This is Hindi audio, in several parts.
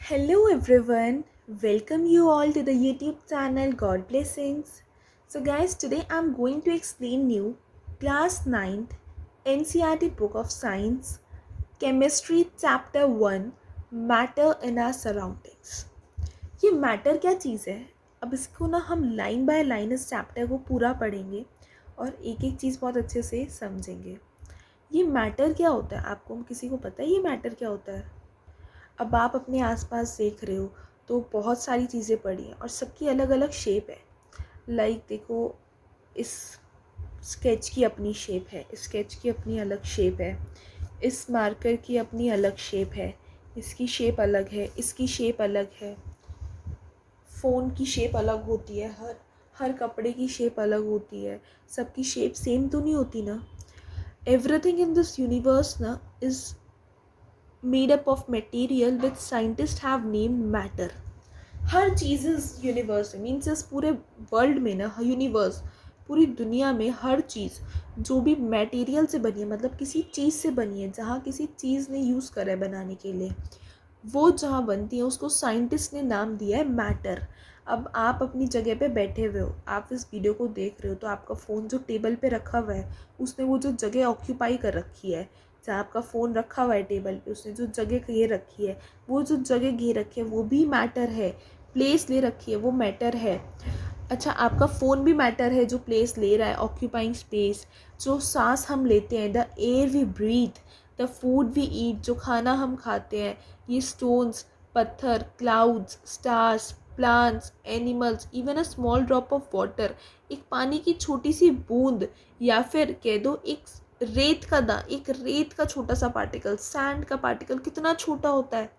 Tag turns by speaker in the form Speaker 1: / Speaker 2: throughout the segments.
Speaker 1: Hello everyone, welcome you all to the YouTube channel God Blessings. So guys, today I'm going to explain you class 9th NCERT book of science chemistry chapter 1 matter in our surroundings. ये मैटर क्या चीज़ है? अब इसको ना हम लाइन बाय लाइन इस चैप्टर को पूरा पढ़ेंगे और एक एक चीज़ बहुत अच्छे से समझेंगे. ये मैटर क्या होता है? आपको किसी को पता है ये मैटर क्या होता है? अब आप अपने आसपास देख रहे हो तो बहुत सारी चीज़ें पड़ी हैं और सबकी अलग अलग शेप है. लाइक देखो, इस स्केच की अपनी शेप है, इस स्केच की अपनी अलग शेप है, इस मार्कर की अपनी अलग शेप है, इसकी शेप अलग है, इसकी शेप अलग है, फ़ोन की शेप अलग होती है, हर हर कपड़े की शेप अलग होती है. सबकी शेप सेम तो नहीं होती ना. एवरीथिंग इन दिस यूनिवर्स ना is made up of material which scientists have named matter. हर चीज़ इस यूनिवर्स में मीन्स इस पूरे वर्ल्ड में ना, यूनिवर्स पूरी दुनिया में हर चीज़ जो भी मटेरियल से बनी है, मतलब किसी चीज़ से बनी है, जहाँ किसी चीज़ ने यूज़ करा है बनाने के लिए, वो जहाँ बनती है उसको साइंटिस्ट ने नाम दिया है मैटर. अब आप अपनी जगह पे बैठे हुए हो, आप इस वीडियो को देख रहे हो तो आपका फ़ोन जो टेबल पे रखा हुआ है उसने वो जो जगह ऑक्यूपाई कर रखी है. जहाँ आपका फ़ोन रखा हुआ है टेबल पे, उसने जो जगह घेर रखी है, वो जो जगह घेर रखी है वो भी मैटर है. प्लेस ले रखी है वो मैटर है. अच्छा, आपका फ़ोन भी मैटर है जो प्लेस ले रहा है, ऑक्यूपाइंग स्पेस. जो सांस हम लेते हैं, the air we breathe, the food we eat, जो खाना हम खाते हैं, ये स्टोन्स, पत्थर, clouds, stars, plants, animals, even a small drop of water, एक पानी की छोटी सी बूंद, या फिर कह दो एक रेत का छोटा सा पार्टिकल, सैंड का पार्टिकल कितना छोटा होता है.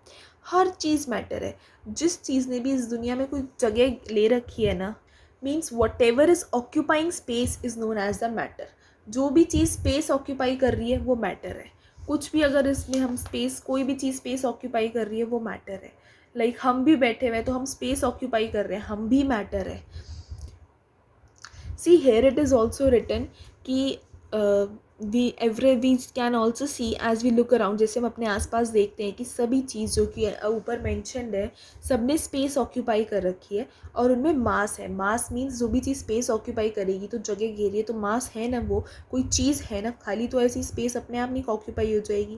Speaker 1: हर चीज़ मैटर है. जिस चीज़ ने भी इस दुनिया में कोई जगह ले रखी है ना, means whatever is occupying space is known as the matter. जो भी चीज़ स्पेस ऑक्यूपाई कर रही है वो मैटर है. कुछ भी अगर इसमें हम स्पेस, कोई भी चीज़ स्पेस ऑक्यूपाई कर रही है वो मैटर है. लाइक हम भी बैठे हुए हैं तो हम स्पेस ऑक्यूपाई कर रहे हैं, हम भी मैटर है. See here it is also written कि we can also see as we look around. जैसे हम अपने आसपास देखते हैं कि सभी चीज़ जो कि ऊपर मैंशनड है, सब ने स्पेस ऑक्यूपाई कर रखी है और उनमें मास है. मास मीन्स जो भी चीज़ स्पेस ऑक्यूपाई करेगी तो जगह घेरी है तो मास है ना, वो कोई चीज़ है ना, खाली तो ऐसी स्पेस अपने आप नहीं ऑक्यूपाई हो जाएगी.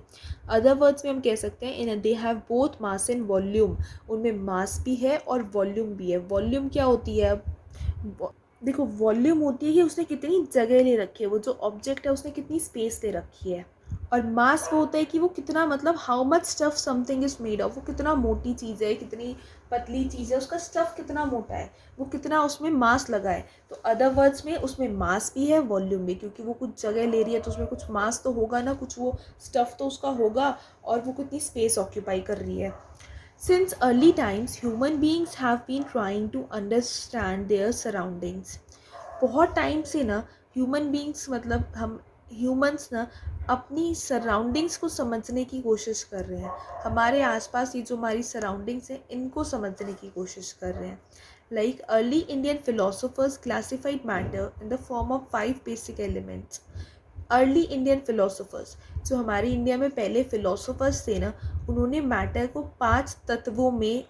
Speaker 1: अदर वर्ड्स में हम कह सकते हैं इन they have both mass and volume. उनमें मास भी है और वॉल्यूम भी है. वॉल्यूम क्या होती है? देखो, वॉल्यूम होती है कि उसने कितनी जगह ले रखी है, वो जो ऑब्जेक्ट है उसने कितनी स्पेस ले रखी है. और मास वो होता है कि वो कितना, मतलब how much stuff something is made of, वो कितना मोटी चीज़ है, कितनी पतली चीज़ है, उसका स्टफ कितना मोटा है, वो कितना उसमें मास लगा है. तो अदर वर्ड्स में उसमें मास भी है, वॉल्यूम भी, क्योंकि वो कुछ जगह ले रही है तो उसमें कुछ मास तो होगा ना, कुछ वो स्टफ तो उसका होगा, और वो कितनी स्पेस ऑक्यूपाई कर रही है. Since early times, human beings have been trying to understand their surroundings. बहुत टाइम से ना ह्यूमन बींग्स, मतलब हम ह्यूमंस ना अपनी सराउंडिंग्स को समझने की कोशिश कर रहे हैं. हमारे आसपास ये जो हमारी सराउंडिंग्स हैं इनको समझने की कोशिश कर रहे हैं. Like early Indian philosophers classified matter in the form of 5 basic elements. Early Indian philosophers, जो हमारी इंडिया में पहले फिलोसोफर्स थे ना, उन्होंने मैटर को 5 तत्वों में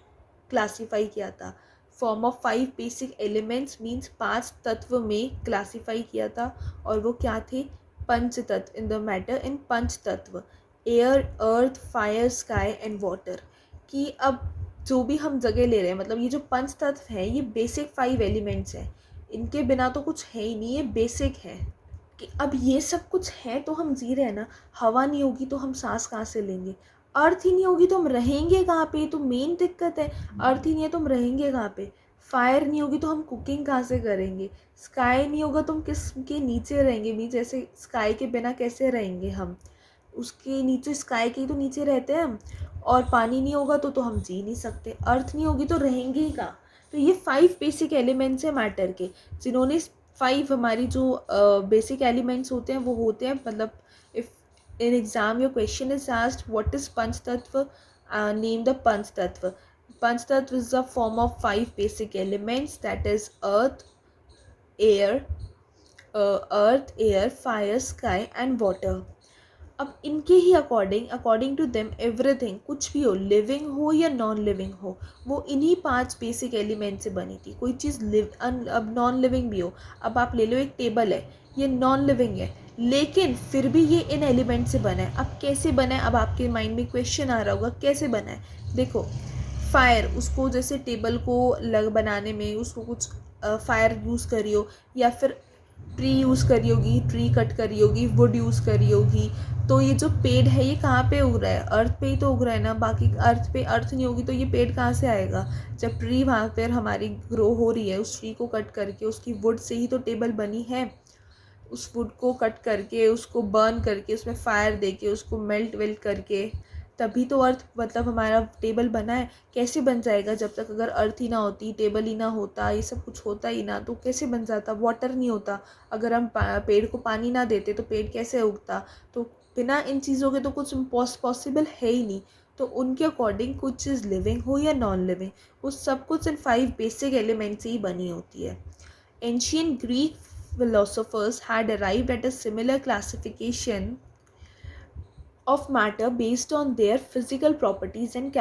Speaker 1: क्लासीफाई किया था. Form of 5 basic elements means 5 तत्व में क्लासीफाई किया था. और वो क्या थे? पंच तत्व. इन द मैटर इन पंच तत्व, air, earth, fire, sky and water. कि अब जो भी हम जगह ले रहे हैं, मतलब ये जो पंच तत्व हैं ये बेसिक 5 एलिमेंट्स हैं. इनके बिना तो कुछ है ही नहीं, ये बेसिक है. कि अब ये सब कुछ है तो हम जी रहे हैं ना. हवा नहीं होगी तो हम सांस कहाँ से लेंगे? अर्थ ही नहीं होगी तो हम रहेंगे कहाँ पे? तो मेन दिक्कत है. अर्थ ही नहीं है तो हम रहेंगे कहाँ पे? फायर नहीं होगी तो हम कुकिंग कहाँ से करेंगे? स्काई नहीं होगा तो हम किसके नीचे रहेंगे? मीन्स जैसे स्काई के बिना कैसे रहेंगे हम? उसके नीचे, स्काई के ही तो नीचे रहते हैं हम. और पानी नहीं होगा तो हम जी नहीं सकते. अर्थ नहीं होगी तो रहेंगे ही कहाँ? तो ये 5 बेसिक एलिमेंट्स हैं मैटर के, जिन्होंने 5 हमारी जो बेसिक एलिमेंट्स होते हैं वो होते हैं. मतलब if in exam your question is asked what is पंच तत्व, नेम द पंच तत्व. पंच तत्व is the form of 5 basic elements, that is air, earth, air, fire, sky and water. अब इनके ही अकॉर्डिंग टू देम एवरीथिंग, कुछ भी हो, लिविंग हो या नॉन लिविंग हो, वो इन्हीं 5 बेसिक एलिमेंट से बनी थी। कोई चीज़ अब नॉन लिविंग भी हो, अब आप ले लो एक टेबल है, ये नॉन लिविंग है लेकिन फिर भी ये इन एलिमेंट से बना है। अब कैसे बना है, अब आपके माइंड में क्वेश्चन आ रहा होगा कैसे बना है। देखो, फायर, उसको जैसे टेबल को बनाने में उसको कुछ फायर यूज़ करी हो, या फिर ट्री यूज़ करी होगी, ट्री कट करी होगी, वुड यूज़ करी होगी। तो ये जो पेड़ है ये कहाँ पे उग रहा है, अर्थ पे ही तो उग रहा है ना। बाकी अर्थ पे अर्थ नहीं होगी तो ये पेड़ कहाँ से आएगा। जब ट्री वहाँ पर हमारी ग्रो हो रही है, उस ट्री को कट करके उसकी वुड से ही तो टेबल बनी है। उस वुड को कट करके, उसको बर्न करके, उसमें फायर देके, उसको मेल्ट वेल्ट करके, तभी तो अर्थ मतलब हमारा टेबल बना है। कैसे बन जाएगा जब तक अगर अर्थ ही ना होती, टेबल ही ना होता, ये सब कुछ होता ही ना, तो कैसे बन जाता। वाटर नहीं होता, अगर हम पेड़ को पानी ना देते तो पेड़ कैसे उगता। तो बिना इन चीज़ों के तो कुछ पॉसिबल है ही नहीं। तो उनके अकॉर्डिंग कुछ चीज़ लिविंग हो या नॉन लिविंग, वो सब कुछ इन 5 बेसिक एलिमेंट से ही बनी होती है। Ancient Greek philosophers had arrived at a similar classification of matter based on their physical properties and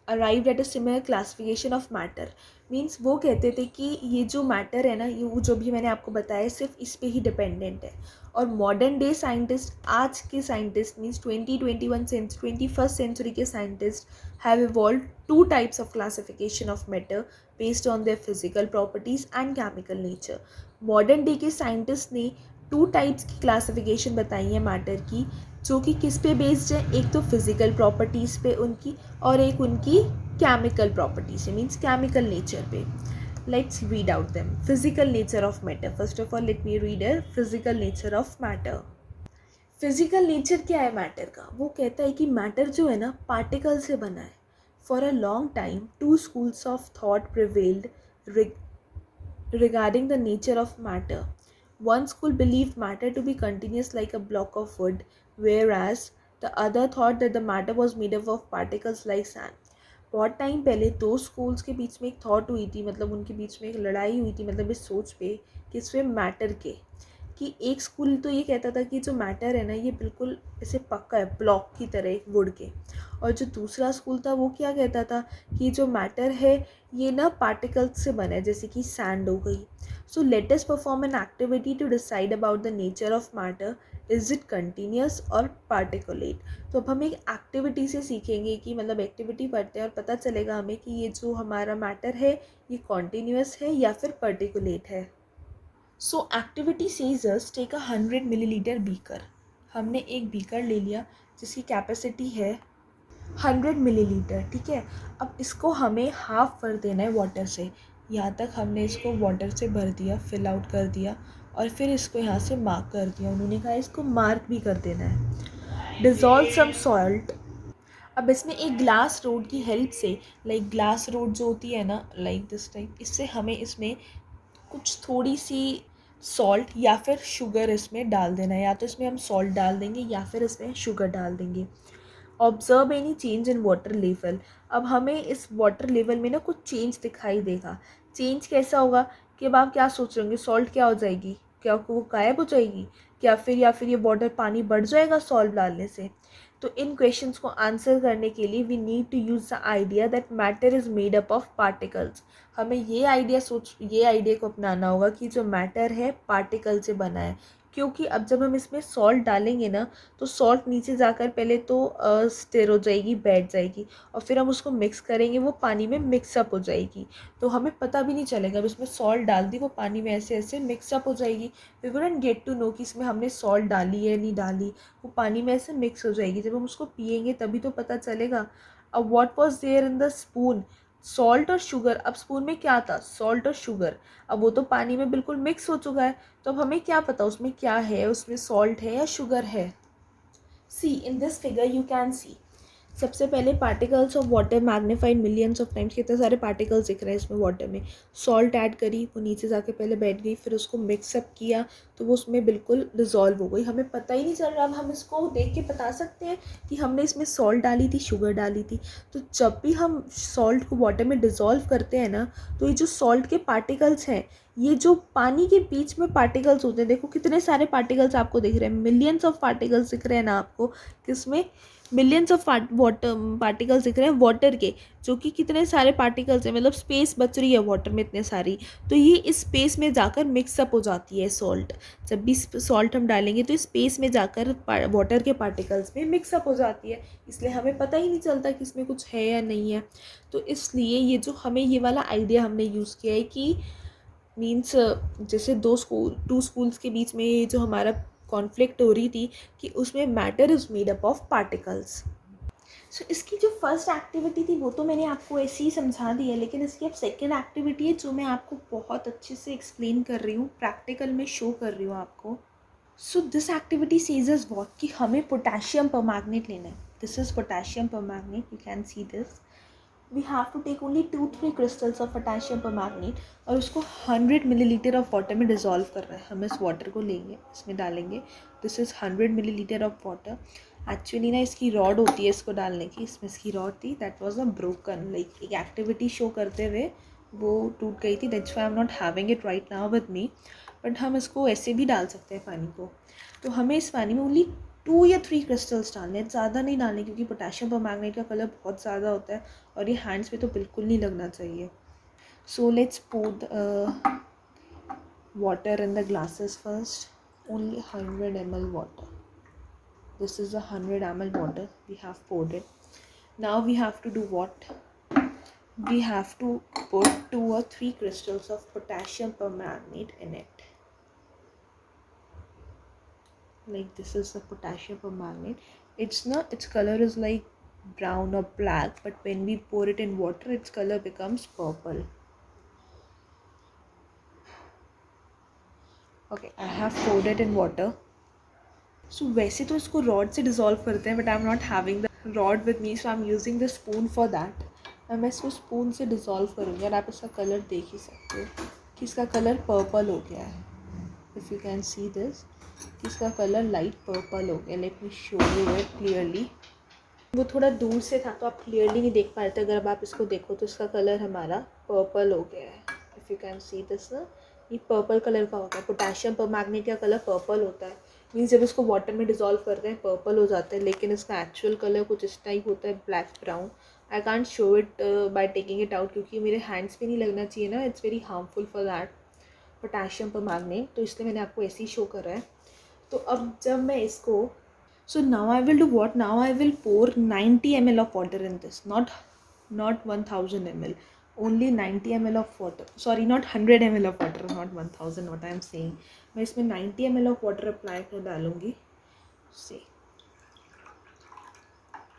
Speaker 1: arrived at a similar classification of matter means वो कहते थे कि ये जो मैटर है ना, ये वो जो भी मैंने आपको बताया सिर्फ इस पे ही डिपेंडेंट है। और मॉडर्न डे साइंटिस्ट, आज के साइंटिस्ट मीन्स 21st सेंचुरी के scientist have evolve 2 types of classification of matter based on their physical properties and chemical nature. Modern day के साइंटिस्ट ने 2 टाइप्स की क्लासिफिकेशन बताई है मैटर की, जो कि किस पे बेस्ड है। एक तो फिज़िकल प्रॉपर्टीज़ पे उनकी, और एक उनकी केमिकल प्रॉपर्टीज़ है, मीन्स केमिकल नेचर पे। Let's read out them. Physical nature of matter, first of all let me read a physical nature of matter. Physical nature क्या है मैटर का, वो कहता है कि मैटर जो है ना पार्टिकल से बना है। For a long time 2 schools of thought prevailed regarding the nature of matter. One school believed matter to be continuous like a block of wood, whereas the other thought that the matter was made up of particles like sand. बहुत टाइम पहले 2 स्कूल्स के बीच में एक थॉट हुई थी, मतलब उनके बीच में एक लड़ाई हुई थी, मतलब इस सोच पे कि इसमें मैटर के, कि एक स्कूल तो ये कहता था कि जो मैटर है ना ये बिल्कुल ऐसे पक्का है, ब्लॉक की तरह एक वुड के। और जो दूसरा स्कूल था वो क्या कहता था कि जो मैटर है ये ना पार्टिकल्स से बना है, जैसे कि सैंड हो गई। So let us perform an activity to decide about the nature of matter, is it continuous और पार्टिकुलेट। तो अब हम एक एक्टिविटी से सीखेंगे कि मतलब एक्टिविटी पढ़ते हैं और पता चलेगा हमें कि ये जो हमारा मैटर है ये कॉन्टीन्यूस है या फिर पर्टिकुलेट है। So activity says us take 100 millilitre beaker. हमने एक बीकर ले लिया जिसकी कैपेसिटी है 100 मिलीलीटर, ठीक है। अब इसको हमें हाफ भर देना है वाटर से। यहाँ तक हमने इसको वाटर से भर दिया, फिल आउट कर दिया, और फिर इसको यहाँ से मार्क कर दिया। उन्होंने कहा इसको मार्क भी कर देना है। Dissolve some salt. अब इसमें एक ग्लास रोड की हेल्प से, लाइक ग्लास रोड जो होती है ना, लाइक दिस टाइप, इससे हमें इसमें कुछ थोड़ी सी सॉल्ट या फिर शुगर इसमें डाल देना है। या तो इसमें हम सॉल्ट डाल देंगे या फिर इसमें शुगर डाल देंगे। Observe any change in water level. अब हमें इस वाटर लेवल में ना कुछ चेंज दिखाई देगा। चेंज कैसा होगा कि अब आप क्या सोच रहे होंगे, सॉल्ट क्या हो जाएगी, क्या वो गायब हो जाएगी, या फिर ये वाटर पानी बढ़ जाएगा सॉल्ट डालने से। तो इन क्वेश्चंस को आंसर करने के लिए we need to use the idea that matter is made up of particles. हमें ये आइडिया को अपनाना होगा कि जो मैटर है पार्टिकल से बना है। क्योंकि अब जब हम इसमें सॉल्ट डालेंगे ना तो सॉल्ट नीचे जाकर पहले तो स्थिर हो जाएगी, बैठ जाएगी, और फिर हम उसको मिक्स करेंगे, वो पानी में मिक्सअप हो जाएगी। तो हमें पता भी नहीं चलेगा, अब इसमें सॉल्ट डाल दी वो पानी में ऐसे ऐसे मिक्सअप हो जाएगी। We wouldn't get to know कि इसमें हमने सॉल्ट डाली है नहीं डाली, वो पानी में ऐसे मिक्स हो जाएगी। जब हम उसको पियेंगे तभी तो पता चलेगा। अब what was there in the spoon, salt और शुगर। अब स्पून में क्या था, सॉल्ट और शुगर। अब वो तो पानी में बिल्कुल मिक्स हो चुका है, तो अब हमें क्या पता उसमें क्या है, उसमें सॉल्ट है या शुगर है। See in this figure you can see सबसे पहले particles of water magnified millions of times, कितने सारे पार्टिकल्स दिख रहे हैं इसमें वाटर में। सॉल्ट ऐड करी, वो नीचे जाके पहले बैठ गई, फिर उसको मिक्सअप किया तो वो उसमें बिल्कुल डिज़ोल्व हो गई। हमें पता ही नहीं चल रहा। अब हम इसको देख के बता सकते हैं कि हमने इसमें सॉल्ट डाली थी, शुगर डाली थी। तो जब भी हम सॉल्ट को वाटर में डिज़ोल्व करते हैं ना, तो ये जो सॉल्ट के पार्टिकल्स हैं, ये जो पानी के बीच में पार्टिकल्स होते हैं, देखो कितने सारे पार्टिकल्स आपको दिख रहे हैं, मिलियंस ऑफ पार्टिकल्स दिख रहे हैं ना आपको। किसमें? मिलियंस ऑफ वाटर पार्टिकल्स दिख रहे हैं वाटर के, जो कि कितने सारे पार्टिकल्स हैं, मतलब स्पेस बच रही है वाटर में इतने सारी। तो ये इस स्पेस में जाकर मिक्सअप हो जाती है सॉल्ट। जब भी सॉल्ट हम डालेंगे तो स्पेस में जाकर वाटर के पार्टिकल्स में मिक्सअप हो जाती है, इसलिए हमें पता ही नहीं चलता कि इसमें कुछ है या नहीं है। तो इसलिए ये जो हमें ये वाला आइडिया हमने यूज़ किया है कि मीन्स जैसे टू स्कूल्स के बीच में ये जो हमारा कॉन्फ्लिक्ट हो रही थी कि उसमें matter is made up of particles. So इसकी जो फर्स्ट एक्टिविटी थी वो तो मैंने आपको ऐसे ही समझा दी है, लेकिन इसकी अब सेकेंड एक्टिविटी है जो मैं आपको बहुत अच्छे से एक्सप्लेन कर रही हूँ, प्रैक्टिकल में शो कर रही हूँ आपको। So this activity says us what, कि हमें पोटेशियम परमैंगनेट लेना है। This is potassium permanganate, you can see this. We have to take only 2-3 crystals of potassium permanganate और उसको 100 मिलीलीटर ऑफ वाटर में डिज़ोल्व कर रहे हैं। हम इस वाटर को लेंगे, इसमें डालेंगे। This is 100 millilitre of water. Actually ना इसकी रॉड होती है इसको डालने की, इसमें इसकी रॉड थी, that was a broken, like एक एक्टिविटी शो करते हुए वो टूट गई थी। That's why I am not having it right now with me, but हम इसको ऐसे भी डाल सकते हैं पानी को। तो हमें इस पानी में ओनली 2 या 3 क्रिस्टल्स डालने हैं, ज़्यादा नहीं डालने, क्योंकि पोटेशियम परमैंगनेट का कलर बहुत ज़्यादा होता है और ये हैंड्स पे तो बिल्कुल नहीं लगना चाहिए। So let's pour the water in the glasses first. Only 100 ml water. This is the 100 ml water we have poured it. Now we have to do what? We have to put 2 or 3 crystals of potassium permanganate in it. Like this is the potassium permanganate. Its color is like brown or black, but when we pour it in water, its color becomes purple. Okay, I have poured it in water. सो वैसे तो इसको रॉड से डिज़ोल्व करते हैं, but I am not having the rod with me, so I am using the spoon for that. और मैं इसको स्पून से डिज़ोल्व करूँगी और आप इसका कलर देख ही सकते हो कि इसका कलर पर्पल हो गया है। If you can see this, कि इसका कलर लाइट पर्पल हो गया। Let me show you it clearly. वो थोड़ा दूर से था तो आप क्लियरली नहीं देख पा रहे थे, अगर अब आप इसको देखो तो इसका कलर हमारा पर्पल हो गया है। If you can see this ना, ये पर्पल कलर का होता है। पोटेशियम परमैंगनेट का कलर पर्पल होता है, मीन्स जब इसको वाटर में डिज़ोल्व करते हैं पर्पल हो जाता है, लेकिन इसका एक्चुअल कलर कुछ इस टाइप होता है, black brown. I can't show it by taking it out, क्योंकि मेरे हैंड्स पे नहीं लगना चाहिए ना, it's very harmful for that potassium permanganate, तो इसलिए मैंने आपको ऐसे ही शो करा है। तो अब जब मैं इसको So now I will do what? Now I will pour 90 ml of water in this, not 1000 ml, only 90 ml of water. Sorry, not 100 ml of water, not 1000. What I am saying, मैं इसमें 90 ml of water apply कर डालूँगी. See,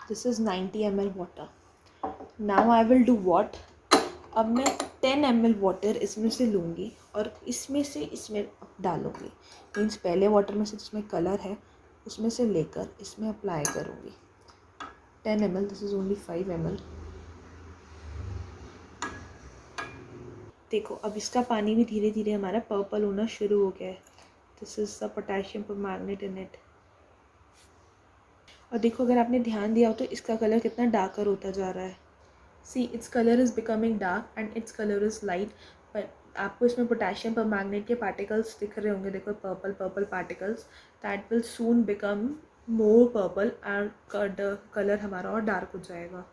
Speaker 1: this is 90 ml water. Now I will do what? अब मैं 10 ml वाटर इसमें से लूँगी और इसमें से इसमें डालूँगी। मीन्स पहले वाटर में से जिसमें कलर है उसमें से लेकर इसमें अप्लाई करूँगी। 10 ml, this is only 5 ml। देखो अब इसका पानी भी धीरे धीरे हमारा पर्पल होना शुरू हो गया है। This is the potassium permanganate in it. और देखो अगर आपने ध्यान दिया हो तो इसका कलर कितना डार्कर होता जा रहा है। See, its colour is becoming dark and its colour is light. पर आपको इसमें पोटेशियम परमैंगनेट के पार्टिकल्स दिख रहे होंगे, देखो purple purple particles, that will soon become more purple and colour हमारा और डार्क हो जाएगा।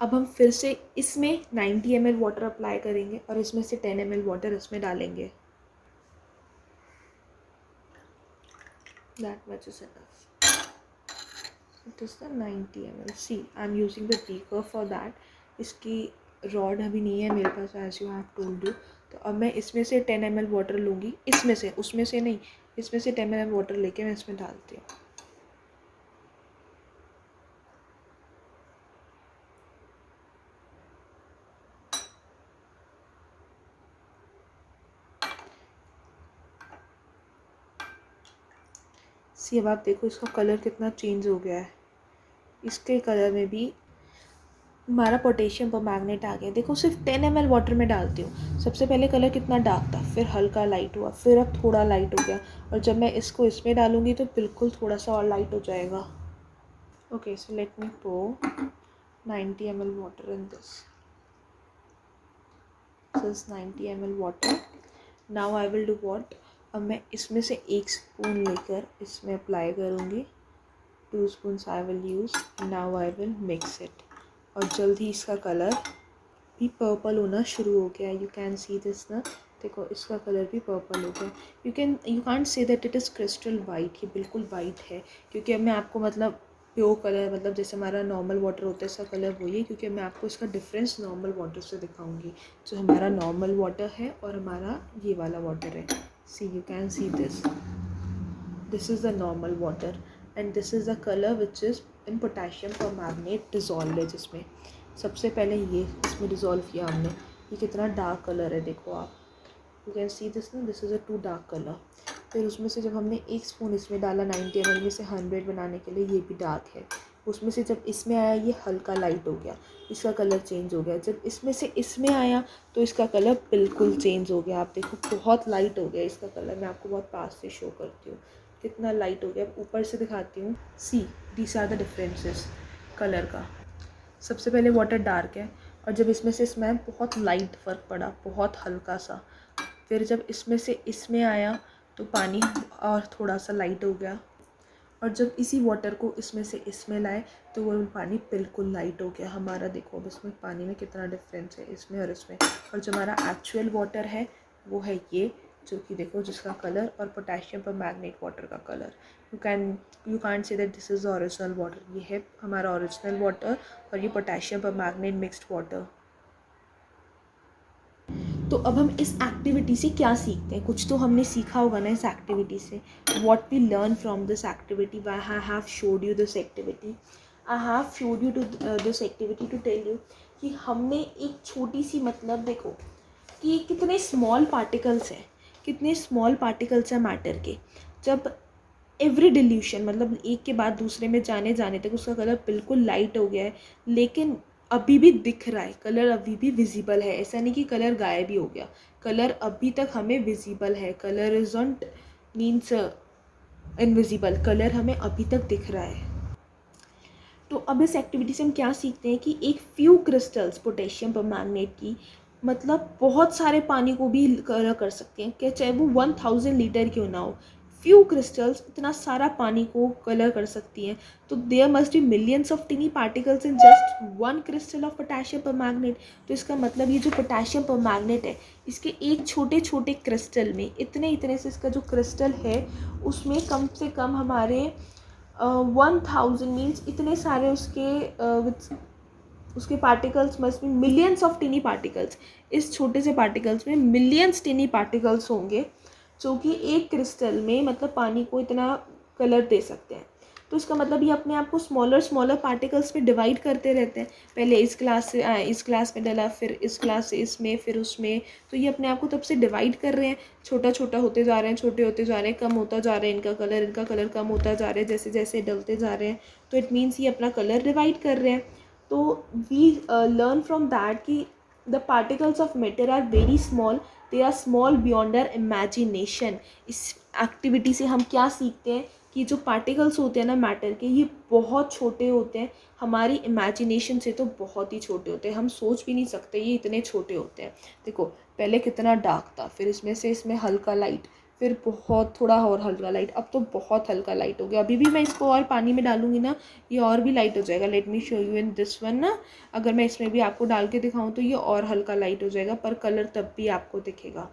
Speaker 1: अब हम फिर से इसमें 90 ml वाटर अप्लाई करेंगे और इसमें से 10 ml वाटर इसमें डालेंगे। That much is enough. It is the 90 ml। See, I am using the beaker for that. इसकी रॉड अभी नहीं है मेरे पास, as you have told you. तो अब मैं इसमें से 10 ml वाटर लूँगी, इसमें से, उसमें से नहीं, इसमें से 10 ml वाटर लेके मैं इसमें डालती हूँ। सी, अब आप देखो इसका कलर कितना चेंज हो गया है। इसके कलर में भी हमारा पोटेशियम परमैंगनेट आ गया। देखो सिर्फ 10 ml वाटर में डालती हूँ। सबसे पहले कलर कितना डार्क था, फिर हल्का लाइट हुआ, फिर अब थोड़ा लाइट हो गया, और जब मैं इसको इसमें डालूँगी तो बिल्कुल थोड़ा सा और लाइट हो जाएगा। Okay, so let me pour 90 ml water in this. This 90 ml water. Now I will do what, अब मैं इसमें से 1 स्पून लेकर इसमें अप्लाई करूँगी। 2 spoons I will use. Now I will mix it. और जल्द ही इसका कलर भी पर्पल होना शुरू हो गया। यू कैन सी दिस ना, देखो इसका कलर भी पर्पल हो गया। You can't say that it is crystal white, ये बिल्कुल वाइट है, क्योंकि अब मैं आपको मतलब प्योर कलर, मतलब जैसे हमारा नॉर्मल वाटर होता है इसका कलर वही है, क्योंकि मैं आपको इसका डिफरेंस नॉर्मल वाटर से दिखाऊंगी। जो हमारा नॉर्मल वाटर है और हमारा ये वाला वाटर है। See, you can see this is the normal water and this is the colour which is in potassium permanganate dissolve है, जिसमें सबसे पहले ये इसमें डिज़ोल्व किया हमने। ये कितना डार्क कलर है, देखो आप, यू कैन सी दिस ना, this is a too dark colour. फिर उसमें से जब हमने 1 स्पून इसमें डाला 90 ml में से 100 बनाने के लिए, ये भी डार्क है। उसमें से जब इसमें आया ये हल्का लाइट हो गया, इसका कलर चेंज हो गया। जब इसमें से इसमें आया तो इसका कलर बिल्कुल चेंज हो गया। आप देखो बहुत लाइट हो गया इसका कलर। मैं आपको बहुत पास से शो करती हूँ कितना लाइट हो गया। ऊपर से दिखाती हूँ। See, these are the differences colour का। सबसे पहले वाटर डार्क है, और जब इसमें से इसमें बहुत लाइट फ़र्क पड़ा, बहुत हल्का सा। फिर जब इसमें से इसमें आया तो पानी और थोड़ा सा लाइट हो गया, और जब इसी वाटर को इसमें से इसमें लाए तो वो पानी बिल्कुल लाइट हो गया हमारा। देखो अब इसमें पानी में कितना डिफरेंस है इसमें और इसमें। और जो हमारा एक्चुअल वाटर है वो है ये, जो कि देखो जिसका कलर और पोटेशियम परमैंगनेट वाटर का colour, you can't say that this is original water. ये है हमारा ओरिजिनल वाटर और ये पोटेशियम परमैंगनेट मिक्स्ड वाटर। तो अब हम इस एक्टिविटी से क्या सीखते हैं? कुछ तो हमने सीखा होगा ना इस एक्टिविटी से। What we learn from this activity, I have showed you this activity. I have showed you to this activity to tell you कि हमने एक छोटी सी, मतलब देखो कि कितने स्मॉल पार्टिकल्स हैं, कितने स्मॉल पार्टिकल्स हैं मैटर के। जब एवरी डिल्यूशन, मतलब एक के बाद दूसरे में जाने जाने तक उसका कलर बिल्कुल लाइट हो गया है, लेकिन अभी भी दिख रहा है, कलर अभी भी विजिबल है। ऐसा नहीं कि कलर गायब ही हो गया, कलर अभी तक हमें विजिबल है। Colour isn't means invisible, colour हमें अभी तक दिख रहा है। तो अब इस एक्टिविटी से हम क्या सीखते हैं कि एक फ्यू क्रिस्टल्स पोटेशियम परमैंगनेट की, मतलब बहुत सारे पानी को भी कलर कर सकते हैं, क्या चाहे वो 1000 लीटर क्यों ना हो। फ्यू क्रिस्टल्स इतना सारा पानी को कलर कर सकती हैं। तो there must be millions of tiny particles in just 1 crystal of potassium permanganate. तो इसका मतलब ये जो पोटेशियम परमैंगनेट है, इसके एक छोटे छोटे क्रिस्टल में इतने से इसका जो क्रिस्टल है उसमें कम से कम हमारे 1000 मीन्स इतने सारे उसके particles must be millions of tiny particles. इस छोटे से पार्टिकल्स में मिलियंस टिनी पार्टिकल्स होंगे जो कि एक क्रिस्टल में मतलब पानी को इतना कलर दे सकते हैं। तो इसका मतलब ये अपने आप को स्मॉलर पार्टिकल्स में डिवाइड करते रहते हैं। पहले इस क्लास से इस क्लास में डाला, फिर इस क्लास से इसमें, फिर उसमें। तो ये अपने आप को तब से डिवाइड कर रहे हैं, छोटा छोटा होते जा रहे हैं, छोटे होते जा रहे हैं, कम होता जा रहा है इनका कलर कम होता जा रहा है जैसे जैसे डलते जा रहे हैं। तो इट मीन्स ये अपना कलर डिवाइड कर रहे हैं। तो वी लर्न फ्रॉम दैट कि the particles of matter are very small, they are small beyond our imagination. इस एक्टिविटी से हम क्या सीखते हैं कि जो पार्टिकल्स होते हैं ना मैटर के, ये बहुत छोटे होते हैं, हमारी इमेजिनेशन से तो बहुत ही छोटे होते हैं। हम सोच भी नहीं सकते ये इतने छोटे होते हैं। देखो पहले कितना डार्क था, फिर इसमें से इसमें हल्का लाइट, फिर बहुत थोड़ा और हल्का लाइट, अब तो बहुत हल्का लाइट हो गया। अभी भी मैं इसको और पानी में डालूंगी ना, ये और भी लाइट हो जाएगा। Let me show you in this one ना, अगर मैं इसमें भी आपको डाल के दिखाऊं तो ये और हल्का लाइट हो जाएगा, पर कलर तब भी आपको दिखेगा।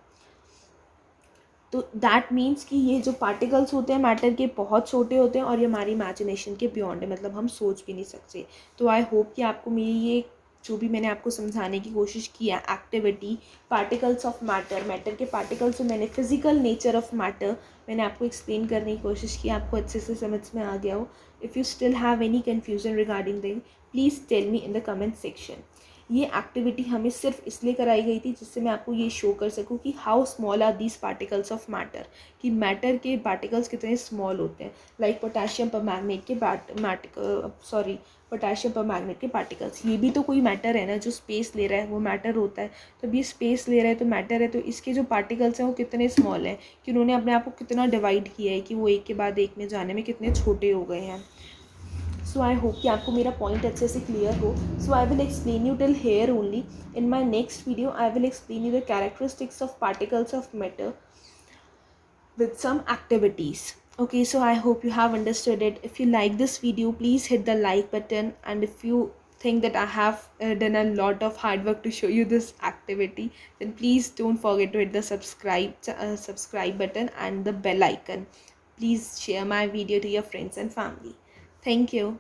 Speaker 1: तो दैट मीन्स कि ये जो पार्टिकल्स होते हैं मैटर के बहुत छोटे होते हैं और ये हमारी इमेजिनेशन के बियॉन्ड है, मतलब हम सोच भी नहीं सकते। तो आई होप कि आपको मेरी ये जो भी मैंने आपको समझाने की कोशिश की है एक्टिविटी, पार्टिकल्स ऑफ मैटर के पार्टिकल्स, मैंने फिजिकल नेचर ऑफ मैटर मैंने आपको एक्सप्लेन करने की कोशिश की, आपको अच्छे से समझ में आ गया हो। If you still have any confusion regarding thing, please tell me in the comment section. ये एक्टिविटी हमें सिर्फ इसलिए कराई गई थी जिससे मैं आपको ये शो कर सकूं कि how small are these particles of matter, कि मैटर के पार्टिकल्स कितने स्मॉल होते हैं। लाइक पोटेशियम परमैंगनेट के पोटेशियम परमैंगनेट के पार्टिकल्स। ये भी तो कोई मैटर है ना, जो स्पेस ले रहा है वो मैटर होता है। तो अभी स्पेस ले रहा है तो मैटर है, तो इसके जो पार्टिकल्स हैं वो कितने स्मॉल हैं कि उन्होंने अपने आप को कितना डिवाइड किया है कि वो एक के बाद एक में जाने में कितने छोटे हो गए हैं। सो आई होप कि आपको मेरा पॉइंट अच्छे से क्लियर हो. So I will explain you till here only. In my next video I will explain you the characteristics of particles of matter with some activities. Okay, so I hope you have understood it. If you like this video, please hit the like button, and if you think that I have done a lot of hard work to show you this activity, then please don't forget to hit the subscribe button and the bell icon. Please share my video to your friends and family. Thank you.